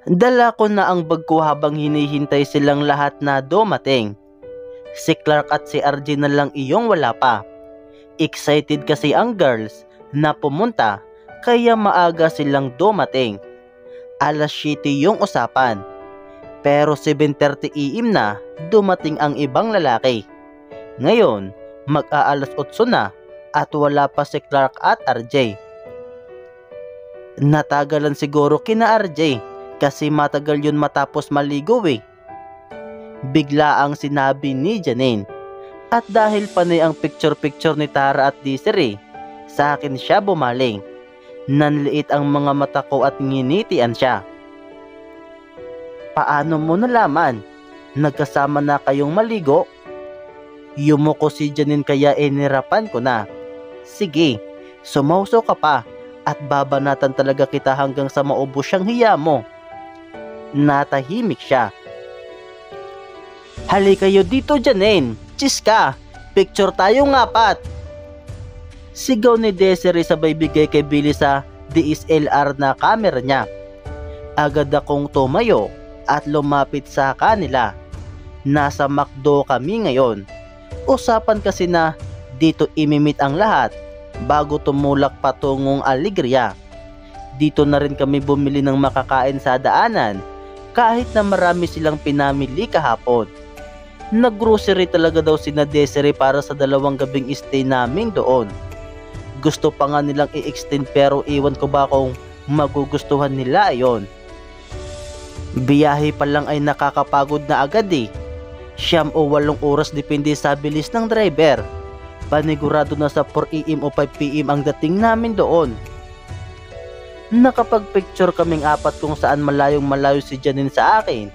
Dala ko na ang bag ko habang hinihintay silang lahat na dumating. Si Clark at si RJ na lang iyong wala pa. Excited kasi ang girls na pumunta kaya maaga silang dumating. Alas 7 yung usapan. Pero 7:30 AM na dumating ang ibang lalaki. Ngayon, mag-aalas 8 na at wala pa si Clark at RJ. Natagalan siguro kina RJ kasi matagal yun matapos maligo eh. Bigla ang sinabi ni Janine. At dahil panay ang picture-picture ni Tara at Desiree, sa akin siya bumaling. Nanliit ang mga mata ko at nginitian siya. Paano mo nalaman? Nagkasama na kayong maligo? Yumuko si Janine kaya inirapan ko na. Sige, sumauso ka pa at babanatan talaga kita hanggang sa maubos siyang hiya mo. Natahimik siya. Hali kayo dito, Janine. Chis ka. Picture tayong apat. Sigaw ni Desiree sabay bigay kay Billy sa DSLR na camera niya. Agad akong tumayo at lumapit sa kanila. Nasa McDo kami ngayon. Usapan kasi na dito imimit ang lahat bago tumulak patungong Alegria. Dito na rin kami bumili ng makakain sa daanan kahit na marami silang pinamili kahapon. Naggrocery talaga daw sina Desiree para sa 2 gabing stay namin doon. Gusto pa nga nilang i-extend pero iwan ko ba kung magugustuhan nila ayon. Biyahe pa lang ay nakakapagod na agad eh. 7 o 8 oras depende sa bilis ng driver. Panigurado na sa 4 AM o 5 PM ang dating namin doon. Nakapag-picture kaming apat kung saan malayong malayo si Janine sa akin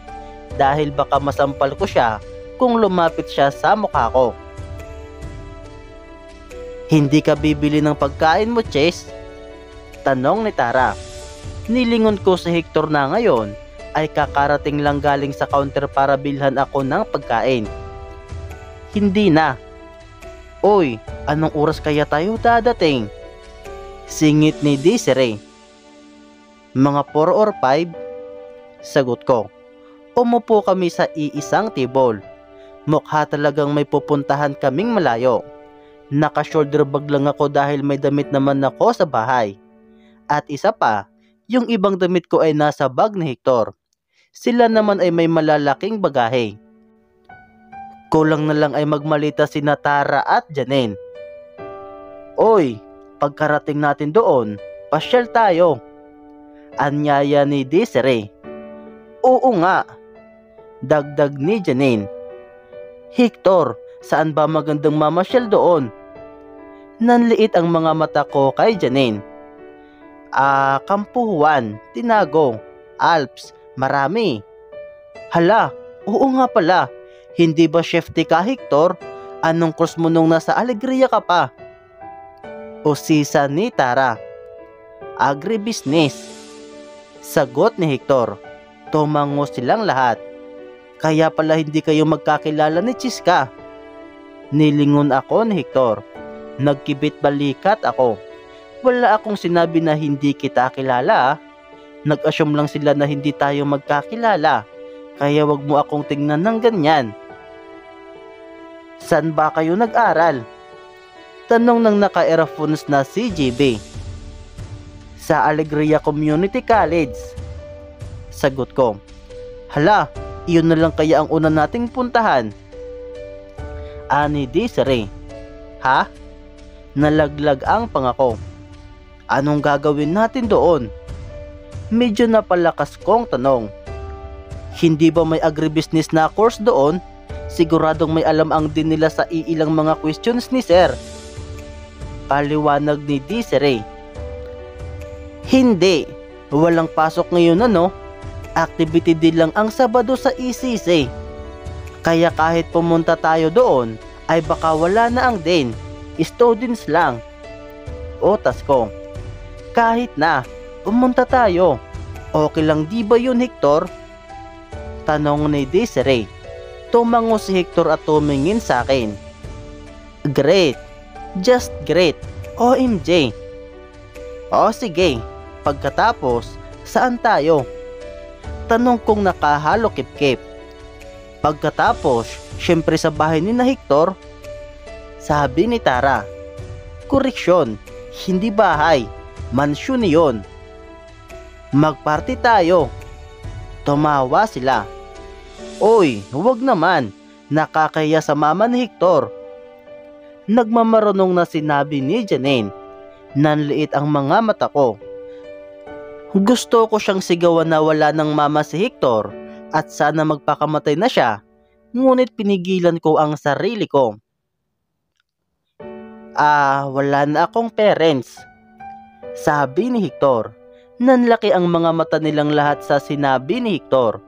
dahil baka masampal ko siya kung lumapit siya sa mukha ko. Hindi ka bibili ng pagkain mo, Chase? Tanong ni Tara. Nilingon ko si Hector na ngayon ay kakarating lang galing sa counter para bilhan ako ng pagkain. Hindi na. Oy, anong oras kaya tayo dadating? Singit ni Desiree. Mga 4 or 5? Sagot ko. Umupo kami sa iisang table. Mukha talagang may pupuntahan kaming malayo. Naka-shoulder bag lang ako dahil may damit naman ako sa bahay. At isa pa, yung ibang damit ko ay nasa bag ni Hector. Sila naman ay may malalaking bagahe. Kulang na lang ay magmalita si Tara at Janine. Oy, pagkarating natin doon, pasyal tayo. Anyaya ni Desiree. Oo nga. Dagdag ni Janine. Hector, saan ba magandang mamasyal doon? Nanliit ang mga mata ko kay Janine. Kampuhuan, Tinago, Alps, marami. Hala, oo nga pala. Hindi ba chefty ka, Hector? Anong course mo nung nasa Alegria ka pa? Usisa ni Tara. Agribusiness. Sagot ni Hector. Tumango silang lahat. Kaya pala hindi kayo magkakilala ni Chiska. Nilingon ako ni Hector. Nagkibit balikat ako. Wala akong sinabi na hindi kita kilala. Nag-assume lang sila na hindi tayo magkakilala. Kaya wag mo akong tingnan ng ganyan. Saan ba kayo nag-aral? Tanong ng naka-earphones na si JB. Sa Alegria Community College. Sagot ko. Hala, iyon na lang kaya ang una nating puntahan. Ani Desiree. Ha? Nalaglag ang pangako. Anong gagawin natin doon? Medyo napalakas kong tanong. Hindi ba may agribusiness na course doon? Siguradong may alam ang din nila sa iilang mga questions ni Sir. Paliwanag ni Desiree. Hindi. Walang pasok ngayon Activity din lang ang Sabado sa ECC. Kaya kahit pumunta tayo doon, ay baka wala na ang din. Students lang. Otas ko. Kahit na, pumunta tayo. Okay lang di ba yun, Hector? Tanong ni Desiree. Tumango si Hector at tumingin sa akin. Great. Just great. OMG. O sige. Pagkatapos, saan tayo? Tanong kong nakahalo kip-kip. Pagkatapos, syempre sa bahay ni na Hector, sabi ni Tara. Koreksyon, hindi bahay, mansyon niyon. Magparty tayo. Tumawa sila. Oy, huwag naman, nakakaya sa mama ni Hector. Nagmamarunong na sinabi ni Janine. Nanliit ang mga mata ko. Gusto ko siyang sigawan na wala ng mama si Hector at sana magpakamatay na siya, ngunit pinigilan ko ang sarili ko. Wala na akong parents, sabi ni Hector. Nanlaki ang mga mata nilang lahat sa sinabi ni Hector.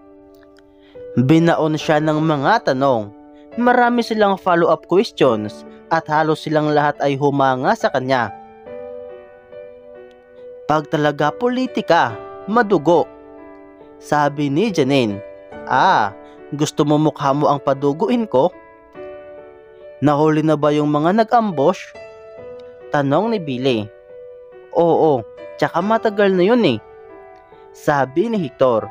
Binaon siya ng mga tanong. Marami silang follow-up questions at halos silang lahat ay humanga sa kanya. Pag talaga politika, madugo, sabi ni Janine. Gusto mo mukha mo ang paduguin ko? Nahuli na ba yung mga nag-ambush? Tanong ni Billy. Oo, tsaka matagal na yun eh, sabi ni Hector.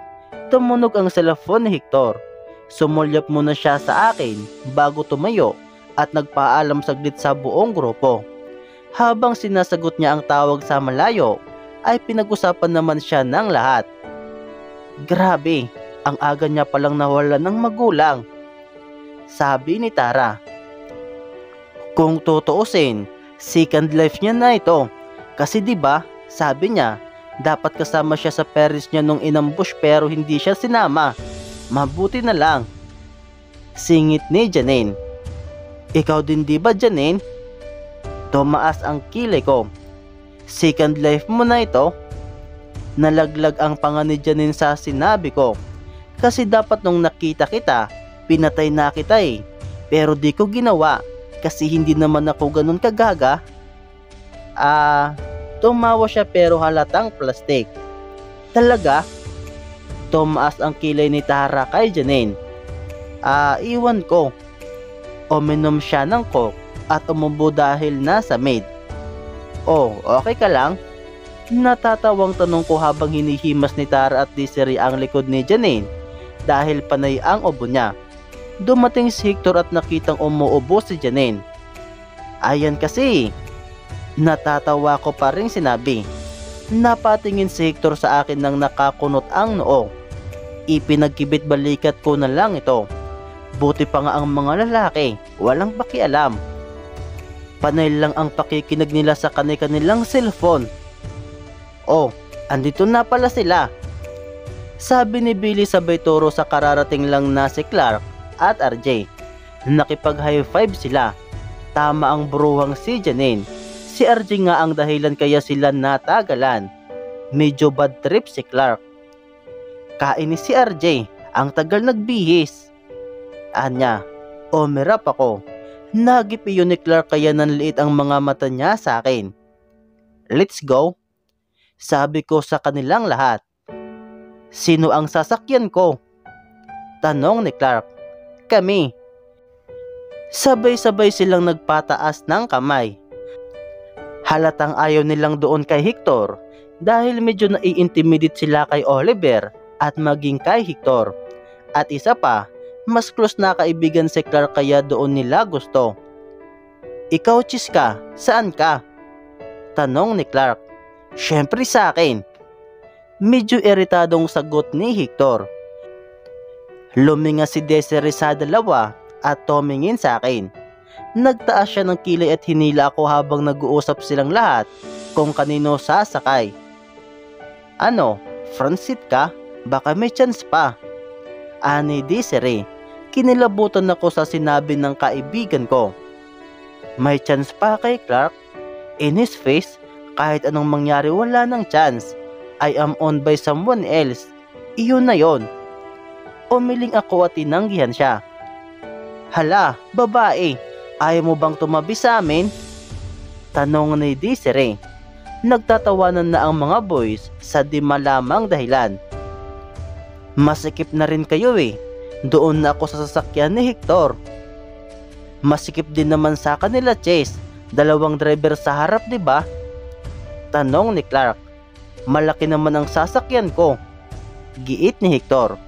Tumunog ang cellphone ni Hector. Sumulyap muna siya sa akin bago tumayo at nagpaalam saglit sa buong grupo. Habang sinasagot niya ang tawag sa malayo, ay pinag-usapan naman siya ng lahat. Grabe, ang aga niya palang nawala ng magulang, sabi ni Tara. Kung tutuusin, second life niya na ito. Kasi 'di ba, sabi niya, dapat kasama siya sa parents niya nung inambush pero hindi siya sinama. Mabuti na lang. Singit ni Janine. Ikaw din 'di ba, Janine? Tumaas ang kilay ko. Second life mo na ito? Nalaglag ang panga ni Janine sa sinabi ko. Kasi dapat nung nakita kita, pinatay na kita eh. Pero di ko ginawa. Kasi hindi naman ako ganun kagaga. Tumawa siya pero halatang plastic. Talaga? Tumaas ang kilay ni Tara kay Janine. Iwan ko. Uminom siya ng coke at umubo dahil nasa maid. Oh, okay ka lang? Natatawang tanong ko habang hinihimas ni Tara at Desiree ang likod ni Janine dahil panay ang ubo niya. Dumating si Hector at nakitang umuubo si Janine. Ayan kasi. Natatawa ko pa rin sinabi. Napatingin si Hector sa akin nang nakakunot ang noo. Ipinagkibit balikat ko na lang ito. Buti pa nga ang mga lalaki, walang pakialam. Panay lang ang pakikinig nila sa kanilang cellphone. Oh, andito na pala sila, sabi ni Billy sabay turo sa kararating lang na si Clark at RJ. Nakipag high five sila. Tama ang bruhang si Janine. Si RJ nga ang dahilan kaya sila natagalan. Medyo bad trip si Clark. Kainis si RJ, ang tagal nagbihis. Anya, umirap ako. Nagipiyo ni Clark kaya nanliit ang mga mata niya sa akin. Let's go, sabi ko sa kanilang lahat. Sino ang sasakyan ko? Tanong ni Clark. Kami. Sabay-sabay silang nagpataas ng kamay. Halatang ayaw nilang doon kay Hector dahil medyo nai-intimidate sila kay Oliver at maging kay Hector. At isa pa, mas close na kaibigan si Clark kaya doon nila gusto. Ikaw, Chiska, saan ka? Tanong ni Clark. Syempre sa akin. Medyo iritadong sagot ni Hector. Luminga si Desiree sa dalawa at tumingin sa akin. Nagtaas siya ng kilay at hinila ako habang nag-uusap silang lahat kung kanino sasakay. Ano, front seat ka? Baka may chance pa. Ani Desiree. Kinilabutan ako sa sinabi ng kaibigan ko. May chance pa kay Clark? In his face, kahit anong mangyari wala ng chance. I am owned by someone else. Iyon na yon. Umiling ako at tinanggihan siya. Hala, babae, ayaw mo bang tumabi sa amin? Tanong ni Desiree. Nagtatawanan na ang mga boys sa di malamang dahilan. Masikip na rin kayo eh. Doon na ako sa sasakyan ni Hector. Masikip din naman sa kanila, Chase. Dalawang driver sa harap, di ba? Tanong ni Clark. Malaki naman ang sasakyan ko. Giit ni Hector.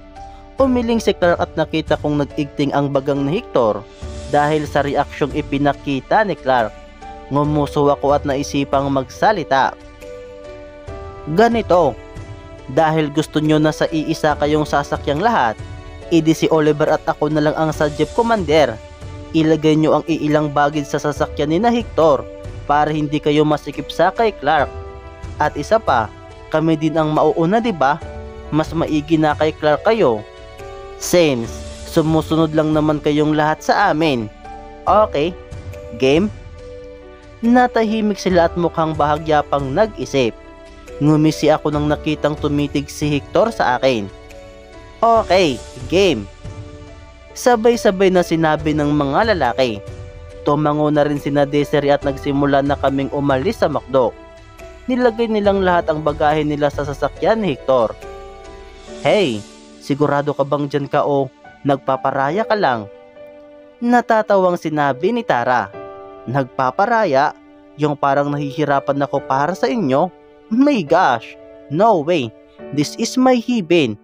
Umiling si Clark at nakita kong nag-igting ang bagang ni Hector dahil sa reaksyong ipinakita ni Clark. Ngumuso ako at naisipang magsalita. Ganito, dahil gusto nyo na sa iisa kayong sasakyang lahat, idi si Oliver at ako na lang ang sa jeep commander. Ilagay nyo ang iilang baggage sa sasakyan ni na Hector para hindi kayo masikip sa kay Clark. At isa pa, kami din ang mauuna, diba? Mas maigi na kay Clark kayo. Since sumusunod lang naman kayong lahat sa amin. Okay, game? Natahimik sila at mukhang bahagya pang nag-isip. Ngumisi ako nang nakitang tumitig si Hector sa akin. Okay, game. Sabay-sabay na sinabi ng mga lalaki. Tumango na rin sina Desiree at nagsimula na kaming umalis sa McDo. Nilagay nilang lahat ang bagahe nila sa sasakyan ni Hector. Hey, sigurado ka bang dyan ka o nagpaparaya ka lang? Natatawang sinabi ni Tara. Nagpaparaya? Yung parang nahihirapan ako para sa inyo? My gosh, no way, this is my heaven.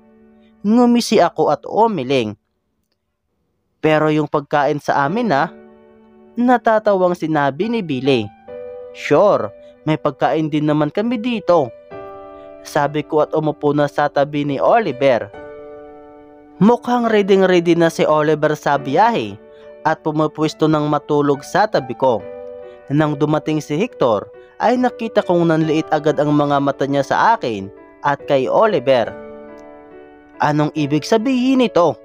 Ngumisi ako at umiling. Pero yung pagkain sa amin natatawang sinabi ni Billy. Sure, may pagkain din naman kami dito. Sabi ko at umupo na sa tabi ni Oliver. Mukhang ready na si Oliver sa biyahe at pumupwesto ng matulog sa tabi ko. Nang dumating si Hector ay nakita kong nanliit agad ang mga mata niya sa akin at kay Oliver. Anong ibig sabihin nito?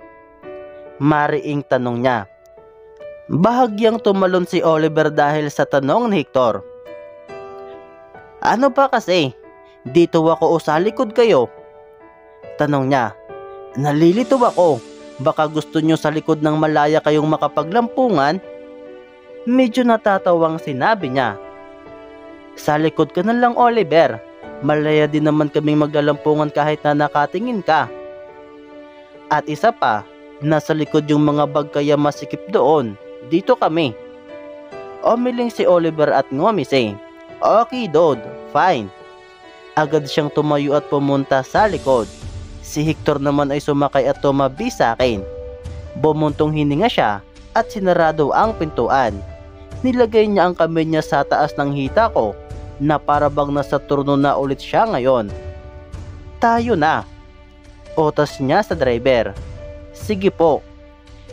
Mariing tanong niya. Bahagyang tumalon si Oliver dahil sa tanong ni Hector. Ano ba kasi? Dito ako o sa likod kayo? Tanong niya. Nalilito ako. Baka gusto nyo sa likod ng malaya kayong makapaglampungan? Medyo natatawang sinabi niya. Sa likod ka na lang, Oliver. Malaya din naman kaming maglalampungan kahit na nakatingin ka. At isa pa, nasa likod yung mga bag kaya masikip doon. Dito kami. Umiling si Oliver at ngumisi. Okay, Dod. Fine. Agad siyang tumayo at pumunta sa likod. Si Hector naman ay sumakay at tumabi sa akin. Bumuntong hininga siya at sinarado ang pintuan. Nilagay niya ang kamay niya sa taas ng hita ko na para bang nasa turno na ulit siya ngayon. Tayo na. Utos niya sa driver. Sige po.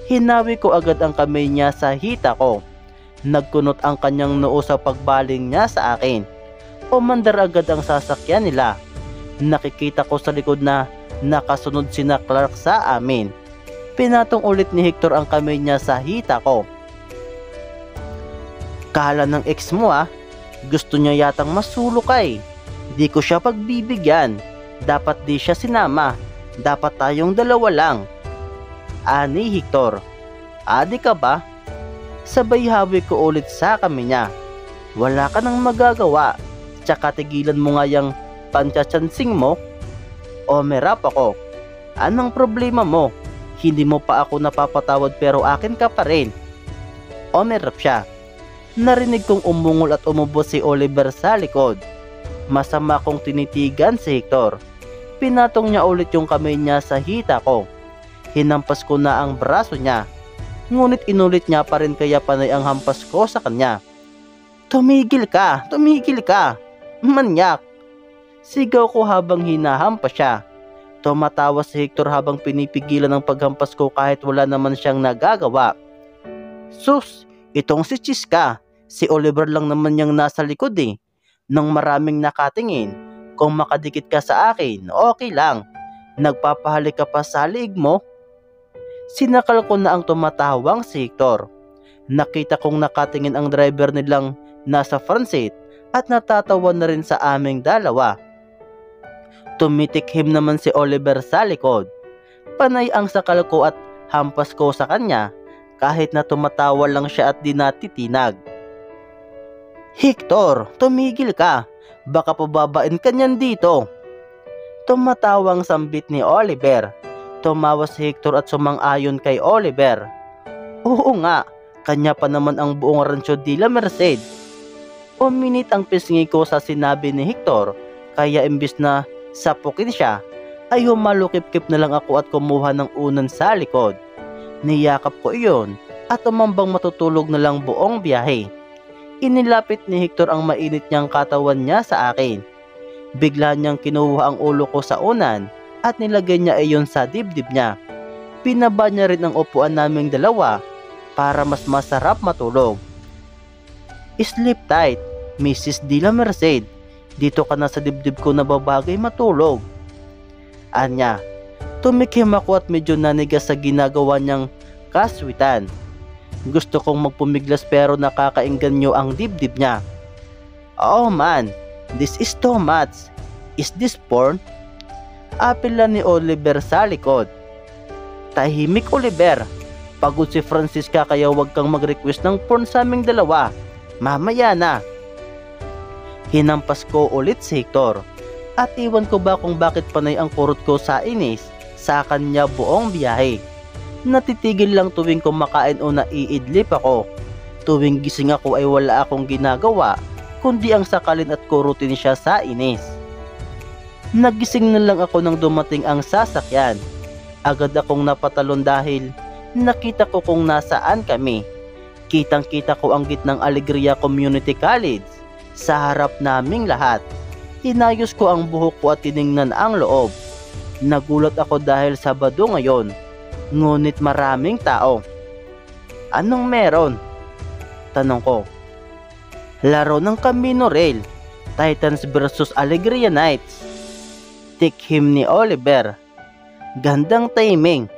Hinawi ko agad ang kamay niya sa hita ko. Nagkunot ang kanyang noo sa pagbaling niya sa akin. Umandar agad ang sasakyan nila. Nakikita ko sa likod na nakasunod sina Clark sa amin. Pinatong ulit ni Hector ang kamay niya sa hita ko. Kala ng ex mo gusto niya yatang masulok kay. Di ko siya pagbibigyan. Dapat di siya sinama. Dapat tayong dalawa lang. Ani Hector. Adi ka ba? Sabay hawi ko ulit sa kami niya. Wala ka nang magagawa. Tsaka tigilan mo nga yung panchatsansing mo. Omerap ako. Anong problema mo? Hindi mo pa ako napapatawad pero akin ka pa rin. Omerap siya. Narinig kong umungol at umubos si Oliver sa likod. Masama kong tinitigan si Hector. Pinatong niya ulit yung kamay niya sa hita ko. Hinampas ko na ang braso niya. Ngunit inulit niya pa rin kaya panay ang hampas ko sa kanya. Tumigil ka! Tumigil ka! Manyak! Sigaw ko habang hinahampas siya. Tumatawa si Hector habang pinipigilan ang paghampas ko kahit wala naman siyang nagagawa. Sus! Itong si Chiska! Si Oliver lang naman niyang nasa likod Nang maraming nakatingin, kung makadikit ka sa akin, okay lang. Nagpapahalik ka pa sa liig mo? Sinakal ko na ang tumatawang si Hector. Nakita kong nakatingin ang driver nilang nasa front seat at natatawa na rin sa aming dalawa. Tumitikhim naman si Oliver sa likod. Panay ang sakal ko at hampas ko sa kanya kahit na tumatawa lang siya at di natitinag. Hector, tumigil ka. Baka pababain ka niyan dito. Tumatawang sambit ni Oliver. Tumawa si Hector at sumang-ayon kay Oliver. Oo nga, kanya pa naman ang buong Rancho de la Merced. Uminit ang pisngi ko sa sinabi ni Hector, kaya imbis na sapukin siya, ay humalukip-kip na lang ako at kumuha ng unan sa likod. Niyakap ko iyon at umambang matutulog na lang buong biyahe. Inilapit ni Hector ang mainit niyang katawan niya sa akin. Bigla niyang kinuha ang ulo ko sa unan at nilagay niya iyon sa dibdib niya. Pinaba niya rin ang upuan naming dalawa para mas masarap matulog. Sleep tight, Mrs. De La Merced. Dito ka na sa dibdib ko na babagay matulog. Anya, tumikim ako at medyo nanigas sa ginagawa niyang kaswitan. Gusto kong magpumiglas pero nakakaingganyo ang dibdib niya. Oh man, this is too much. Is this porn? Apela ni Oliver sa likod. Tahimik, Oliver. Pagod si Francisca kaya wag kang mag-request ng porn sa aming dalawa. Mamaya na. Hinampas ko ulit si Hector. At iwan ko ba kung bakit panay ang kurot ko sa inis sa kanya buong biyahe. Natitigil lang tuwing kumakain o naiidlip ako. Tuwing gising ako ay wala akong ginagawa kundi ang sakalin at kurutin siya sa inis. Nagising na lang ako nang dumating ang sasakyan. Agad akong napatalon dahil nakita ko kung nasaan kami. Kitang-kita ko ang gitnang Alegria Community College sa harap naming lahat. Inayos ko ang buhok ko at tiningnan ang loob. Nagulat ako dahil Sabado ngayon, ngunit maraming tao. Anong meron? Tanong ko. Laro ng Camino Rail, Titans versus Alegria Knights. Tikhim ni Oliver. Gandang timing.